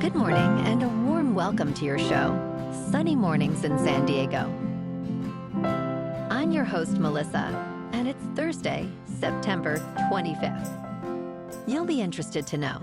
Good morning and a warm welcome to your show, Sunny Mornings in San Diego. I'm your host, Melissa, and it's Thursday, September 25th. You'll be interested to know,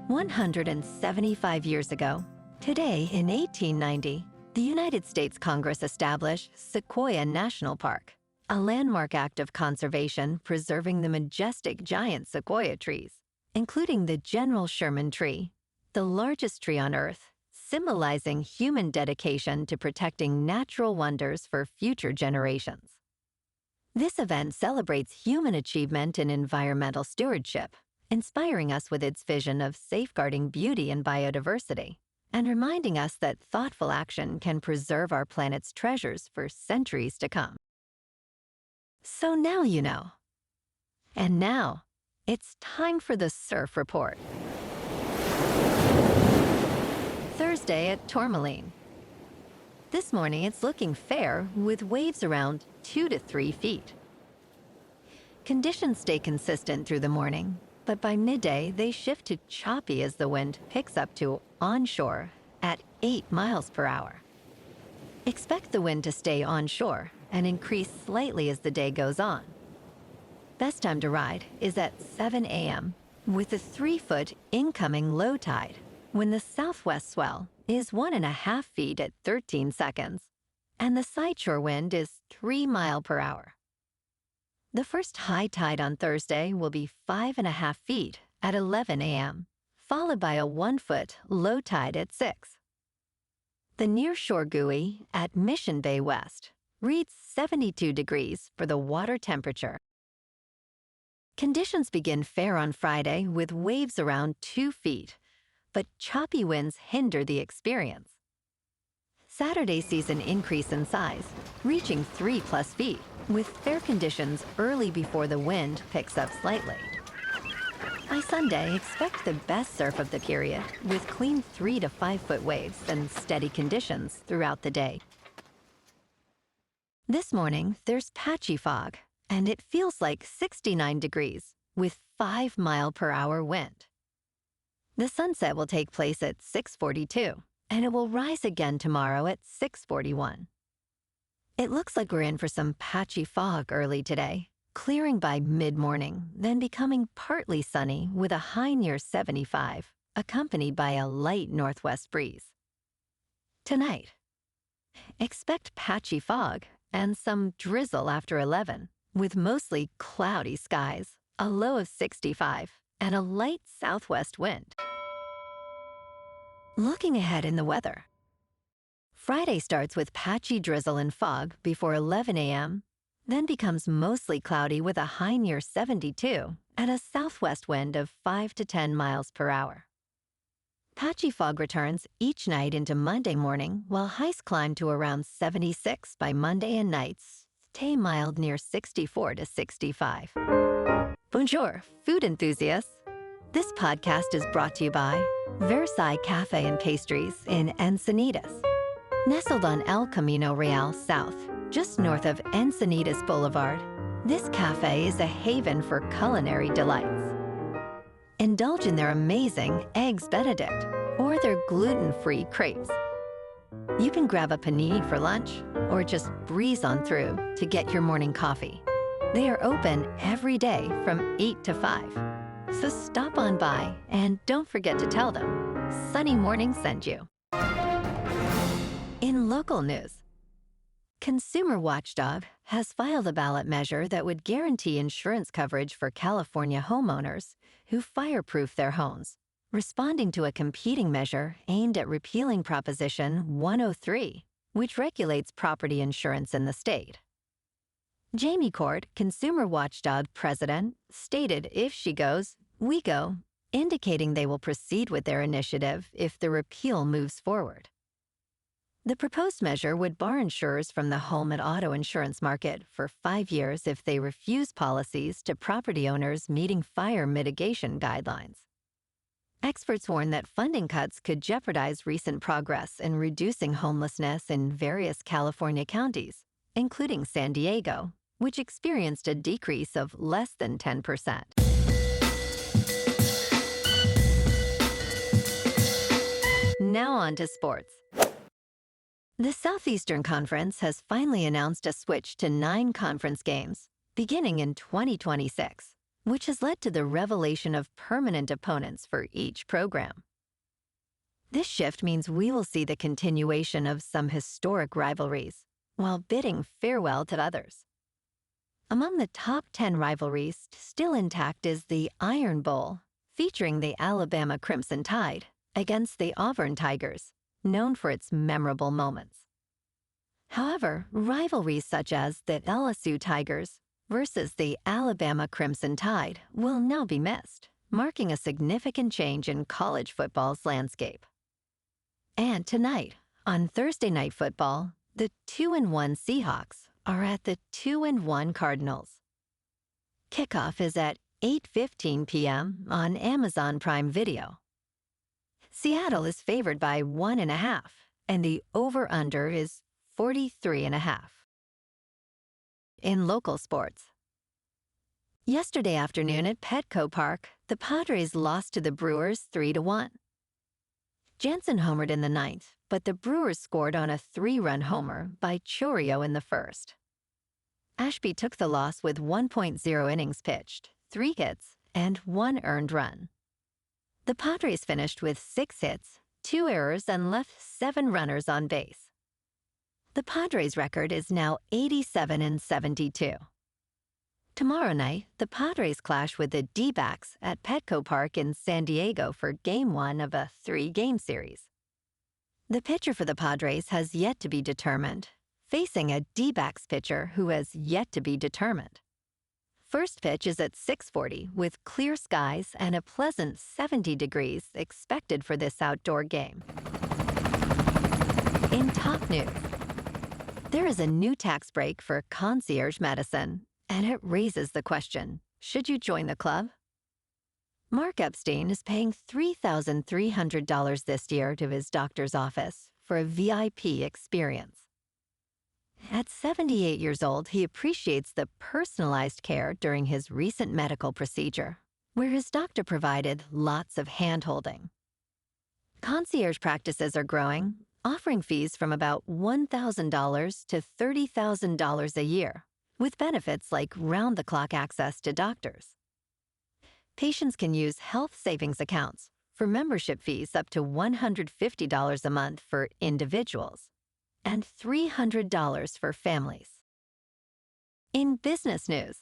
175 years ago, today in 1890, the United States Congress established Sequoia National Park, a landmark act of conservation preserving the majestic giant sequoia trees, including the General Sherman tree, the largest tree on Earth, symbolizing human dedication to protecting natural wonders for future generations. This event celebrates human achievement in environmental stewardship, inspiring us with its vision of safeguarding beauty and biodiversity, and reminding us that thoughtful action can preserve our planet's treasures for centuries to come. So now you know. And now, it's time for the Surf Report. Thursday at Tourmaline. This morning it's looking fair with waves around 2 to 3 feet. Conditions stay consistent through the morning, but by midday they shift to choppy as the wind picks up to onshore at 8 miles per hour. Expect the wind to stay onshore and increase slightly as the day goes on. Best time to ride is at 7 a.m. with a 3-foot incoming low tide, when the southwest swell is 1.5 feet at 13 seconds, and the sideshore wind is 3 miles per hour. The first high tide on Thursday will be 5.5 feet at 11 a.m., followed by a 1-foot low tide at 6. The nearshore buoy at Mission Bay West reads 72 degrees for the water temperature. Conditions begin fair on Friday with waves around 2 feet, but choppy winds hinder the experience. Saturday sees an increase in size, reaching 3+ feet, with fair conditions early before the wind picks up slightly. By Sunday, expect the best surf of the period, with clean 3 to 5 foot waves and steady conditions throughout the day. This morning, there's patchy fog, and it feels like 69 degrees, with 5 mile per hour wind. The sunset will take place at 6:42, and it will rise again tomorrow at 6:41. It looks like we're in for some patchy fog early today, clearing by mid-morning, then becoming partly sunny with a high near 75, accompanied by a light northwest breeze. Tonight, expect patchy fog and some drizzle after 11, with mostly cloudy skies, a low of 65, and a light southwest wind. Looking ahead in the weather. Friday starts with patchy drizzle and fog before 11 a.m., then becomes mostly cloudy with a high near 72 and a southwest wind of 5 to 10 miles per hour. Patchy fog returns each night into Monday morning, while highs climb to around 76 by Monday and nights stay mild near 64 to 65. Bonjour, food enthusiasts. This podcast is brought to you by Versailles Cafe and Pastries in Encinitas. Nestled on El Camino Real South, just north of Encinitas Boulevard, this cafe is a haven for culinary delights. Indulge in their amazing Eggs Benedict or their gluten-free crepes. You can grab a panini for lunch or just breeze on through to get your morning coffee. They are open every day from 8 to 5. So stop on by and don't forget to tell them Sunny Morning sent you. In local news, Consumer Watchdog has filed a ballot measure that would guarantee insurance coverage for California homeowners who fireproof their homes, responding to a competing measure aimed at repealing Proposition 103, which regulates property insurance in the state. Jamie Court, Consumer Watchdog president, stated if she goes, we go, indicating they will proceed with their initiative if the repeal moves forward. The proposed measure would bar insurers from the home and auto insurance market for 5 years if they refuse policies to property owners meeting fire mitigation guidelines. Experts warn that funding cuts could jeopardize recent progress in reducing homelessness in various California counties, including San Diego, which experienced a decrease of less than 10%. on to sports. The Southeastern Conference has finally announced a switch to 9 conference games, beginning in 2026, which has led to the revelation of permanent opponents for each program. This shift means we will see the continuation of some historic rivalries, while bidding farewell to others. Among the top 10 rivalries still intact is the Iron Bowl, featuring the Alabama Crimson Tide against the Auburn Tigers, known for its memorable moments. However, rivalries such as the LSU Tigers versus the Alabama Crimson Tide will now be missed, marking a significant change in college football's landscape. And tonight, on Thursday Night Football, the 2-1 Seahawks are at the 2-1 Cardinals. Kickoff is at 8:15 p.m. on Amazon Prime Video. Seattle is favored by 1.5, and the over-under is 43.5. In local sports. Yesterday afternoon at Petco Park, the Padres lost to the Brewers 3-1. Jansen homered in the ninth, but the Brewers scored on a 3-run homer by Chourio in the first. Ashby took the loss with 1.0 innings pitched, 3 hits, and 1 earned run. The Padres finished with 6 hits, 2 errors, and left 7 runners on base. The Padres' record is now 87-72. Tomorrow night, the Padres clash with the D-backs at Petco Park in San Diego for Game 1 of a 3-game series. The pitcher for the Padres has yet to be determined, facing a D-backs pitcher who has yet to be determined. First pitch is at 6:40 with clear skies and a pleasant 70 degrees expected for this outdoor game. In top news, there is a new tax break for concierge medicine, and it raises the question, should you join the club? Mark Epstein is paying $3,300 this year to his doctor's office for a VIP experience. At 78 years old, he appreciates the personalized care during his recent medical procedure, where his doctor provided lots of hand-holding. Concierge practices are growing, offering fees from about $1,000 to $30,000 a year, with benefits like round-the-clock access to doctors. Patients can use health savings accounts for membership fees up to $150 a month for individuals and $300 for families. In business news,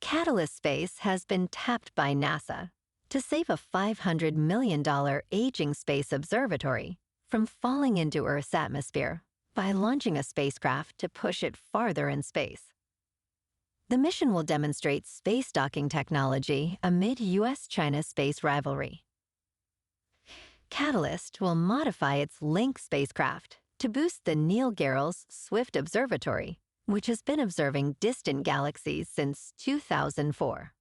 Katalyst Space has been tapped by NASA to save a $500 million aging space observatory from falling into Earth's atmosphere by launching a spacecraft to push it farther in space. The mission will demonstrate space docking technology amid U.S.-China space rivalry. Katalyst will modify its Link spacecraft to boost the Neil Gehrels Swift Observatory, which has been observing distant galaxies since 2004.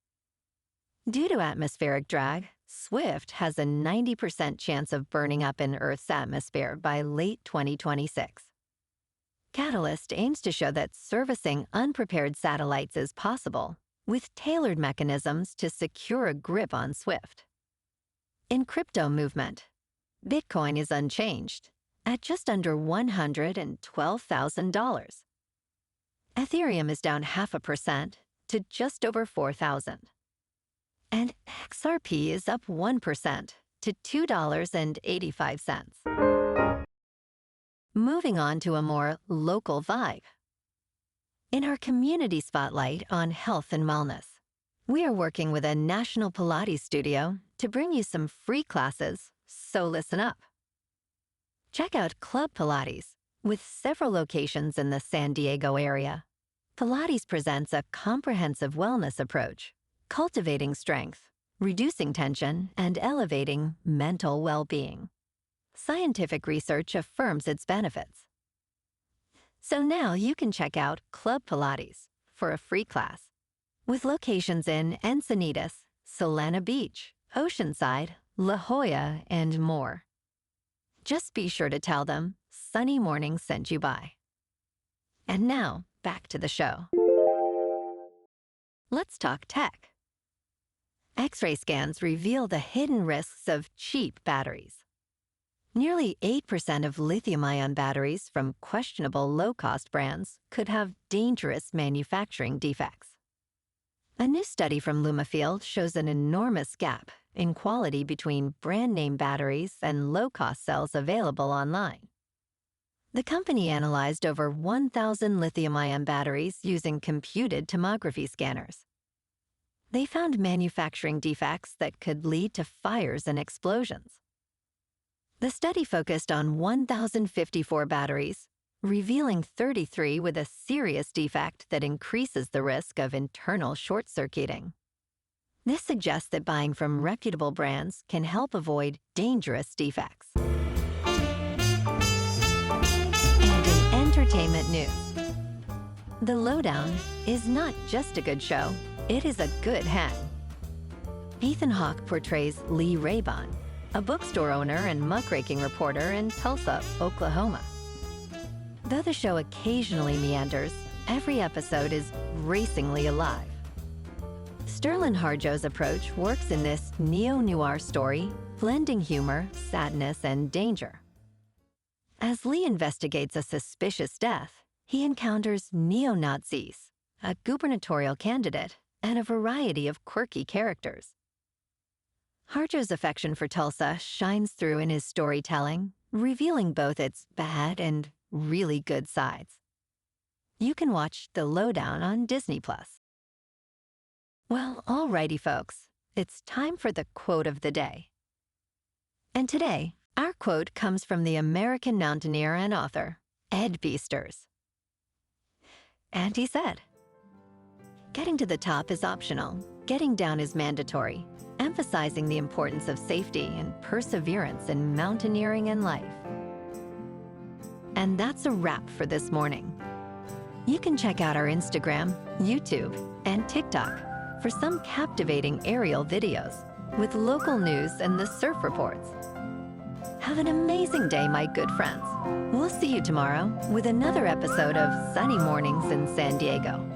Due to atmospheric drag, Swift has a 90% chance of burning up in Earth's atmosphere by late 2026. Katalyst aims to show that servicing unprepared satellites is possible, with tailored mechanisms to secure a grip on Swift. In crypto movement, Bitcoin is unchanged, at just under $112,000. Ethereum is down 0.5% to just over 4,000. And XRP is up 1% to $2.85. Moving on to a more local vibe. In our community spotlight on health and wellness, we are working with a national Pilates studio to bring you some free classes, so listen up. Check out Club Pilates, with several locations in the San Diego area. Pilates presents a comprehensive wellness approach, cultivating strength, reducing tension, and elevating mental well-being. Scientific research affirms its benefits. So now you can check out Club Pilates for a free class, with locations in Encinitas, Solana Beach, Oceanside, La Jolla, and more. Just be sure to tell them Sunny Morning sent you by. And now, back to the show. Let's talk tech. X-ray scans reveal the hidden risks of cheap batteries. Nearly 8% of lithium-ion batteries from questionable low-cost brands could have dangerous manufacturing defects. A new study from Lumafield shows an enormous gap in quality between brand-name batteries and low-cost cells available online. The company analyzed over 1,000 lithium-ion batteries using computed tomography scanners. They found manufacturing defects that could lead to fires and explosions. The study focused on 1,054 batteries, revealing 33 with a serious defect that increases the risk of internal short-circuiting. This suggests that buying from reputable brands can help avoid dangerous defects. And in entertainment news, The Lowdown is not just a good show, it is a good hang. Ethan Hawke portrays Lee Raybon, a bookstore owner and muckraking reporter in Tulsa, Oklahoma. Though the show occasionally meanders, every episode is racingly alive. Sterling Harjo's approach works in this neo-noir story, blending humor, sadness, and danger. As Lee investigates a suspicious death, he encounters neo-Nazis, a gubernatorial candidate, and a variety of quirky characters. Harjo's affection for Tulsa shines through in his storytelling, revealing both its bad and really good sides. You can watch The Lowdown on Disney+. Well, alrighty folks, it's time for the quote of the day. And today, our quote comes from the American mountaineer and author, Ed Beasters. And he said, "Getting to the top is optional, getting down is mandatory, emphasizing the importance of safety and perseverance in mountaineering and life." And that's a wrap for this morning. You can check out our Instagram, YouTube, and TikTok for some captivating aerial videos with local news and the surf reports. Have an amazing day, my good friends. We'll see you tomorrow with another episode of Sunny Mornings in San Diego.